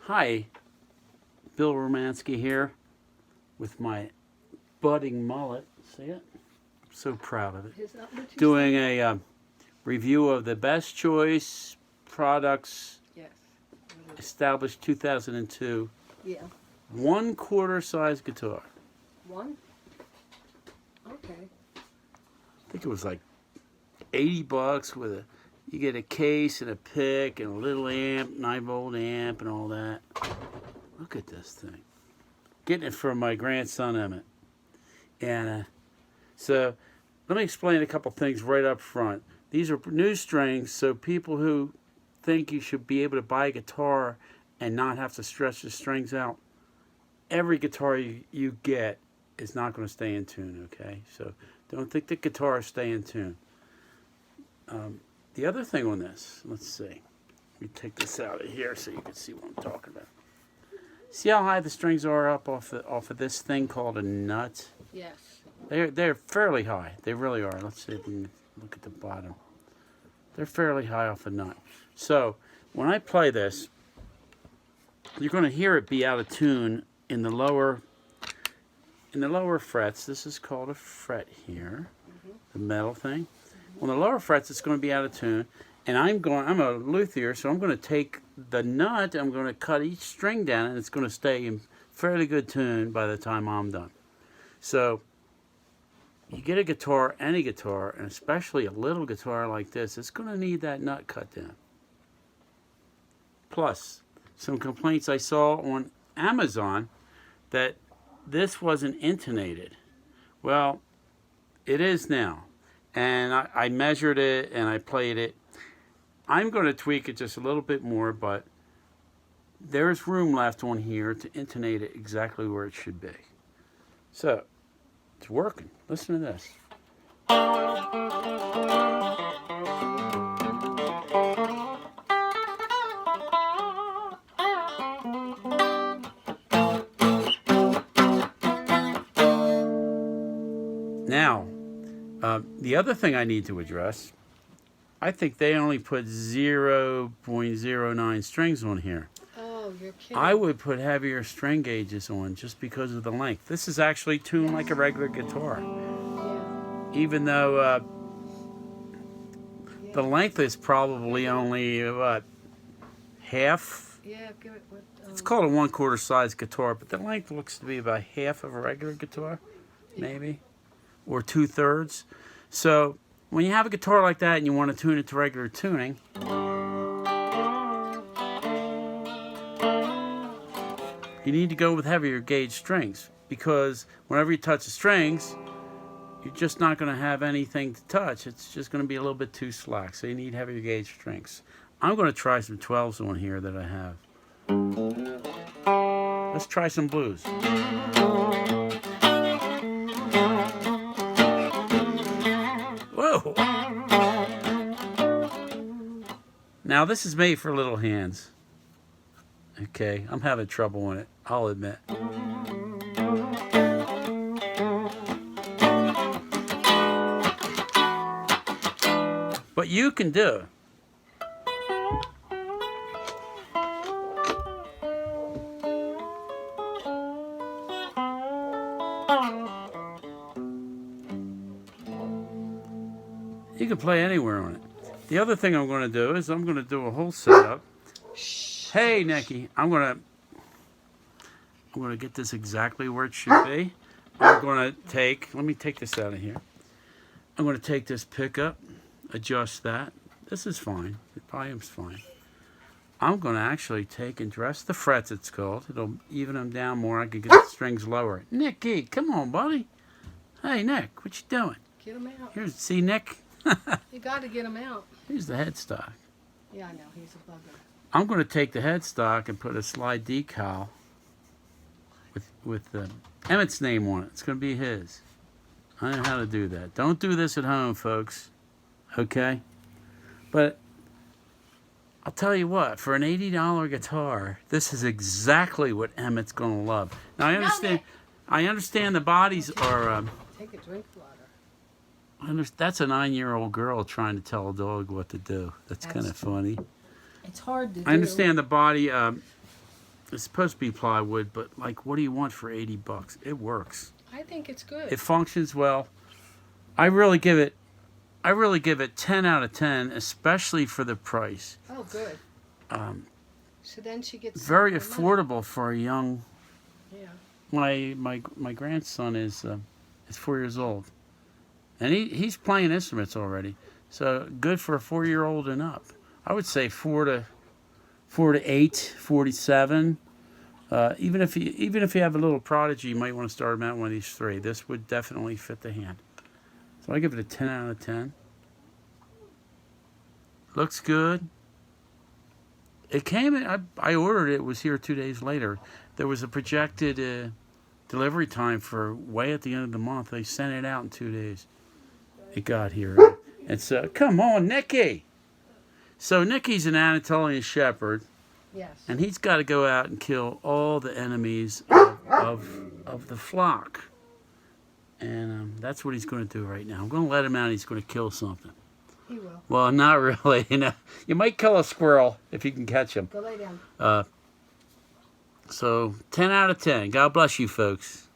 Hi, Bill Romansky here with my budding mullet. See it? I'm so proud of it. Is that what you Doing said? a review of the best choice products Yes. established 2002. Yeah. 1/4 size guitar. One? Okay. I think it was like $80 with a. You get a case and a pick and a little amp, 9-volt amp, and all that. Look at this thing. Getting it from my grandson Emmett. And so let me explain a couple things right up front. These are new strings, so people who think you should be able to buy a guitar and not have to stretch the strings out, every guitar you get is not going to stay in tune, okay? So don't think the guitars stay in tune. The other thing on this, let's see. Let me take this out of here so you can see what I'm talking about. See how high the strings are up off of this thing called a nut? Yes. They're fairly high. They really are. Let's see if we can look at the bottom. They're fairly high off the nut. So when I play this, you're going to hear it be out of tune in the lower frets. This is called a fret here, the metal thing. On the lower frets, it's going to be out of tune. And I'm a luthier, so I'm going to take the nut, I'm going to cut each string down, and it's going to stay in fairly good tune by the time I'm done. So you get a guitar, any guitar, and especially a little guitar like this, it's going to need that nut cut down. Plus, some complaints I saw on Amazon that this wasn't intonated. Well, it is now. And I measured it and I played it. I'm going to tweak it just a little bit more, but there's room left on here to intonate it exactly where it should be. So, it's working. Listen to this. Now, the other thing I need to address, I think they only put 0.09 strings on here. Oh, you're kidding. I would put heavier string gauges on just because of the length. This is actually tuned like a regular guitar. Yeah. Even though Yeah. the length is probably only, half? Yeah, give it what... It's called a 1/4 size guitar, but the length looks to be about half of a regular guitar, maybe, or 2/3. So when you have a guitar like that and you want to tune it to regular tuning, you need to go with heavier gauge strings, because whenever you touch the strings, you're just not going to have anything to touch. It's just going to be a little bit too slack, so you need heavier gauge strings. I'm going to try some 12s on here that I have. Let's try some blues. Whoa! Now this is made for little hands. Okay, I'm having trouble on it, I'll admit. But you can do it. You can play anywhere on it. The other thing I'm going to do is I'm going to do a whole setup. Hey, Nicky, I'm going to get this exactly where it should be. I'm going to let me take this out of here. I'm going to take this pickup, adjust that. This is fine. The volume's fine. I'm going to actually take and dress the frets, it's called. It'll even them down more. I can get the strings lower. Nicky, come on, buddy. Hey, Nick, what you doing? Get them out. Here's, see, Nick? You got to get them out. Here's the headstock. Yeah, I know. He's a bugger. I'm going to take the headstock and put a slide decal with Emmett's name on it. It's going to be his. I know how to do that. Don't do this at home, folks. Okay? But I'll tell you what, for an $80 guitar, this is exactly what Emmett's going to love. Now, I understand the bodies are... Take a drink water. That's a 9-year-old girl trying to tell a dog what to do. That's kind of funny. It's hard to do. I understand the body it's supposed to be plywood, but like, what do you want for 80 bucks? It works. I think it's good. It functions well. I really give it 10 out of 10, especially for the price. Oh, good. So then she gets Very more affordable for a young. money. My grandson is 4 years old, and he's playing instruments already. So good for a 4-year-old and up. I would say 4 to 8, 4 to 7. Even if you have a little prodigy, you might want to start him out one of these 3. This would definitely fit the hand. So I give it a 10 out of 10. Looks good. It came in, I ordered it, it was here 2 days later. There was a projected delivery time for way at the end of the month. They sent it out in 2 days. It got here. And so, come on, Nicky. So Nicky's an Anatolian shepherd. Yes. And he's got to go out and kill all the enemies of the flock. And that's what he's going to do right now. I'm going to let him out. He's going to kill something. He will. Well, not really. You might kill a squirrel if you can catch him. Go lay down. So 10 out of 10. God bless you, folks.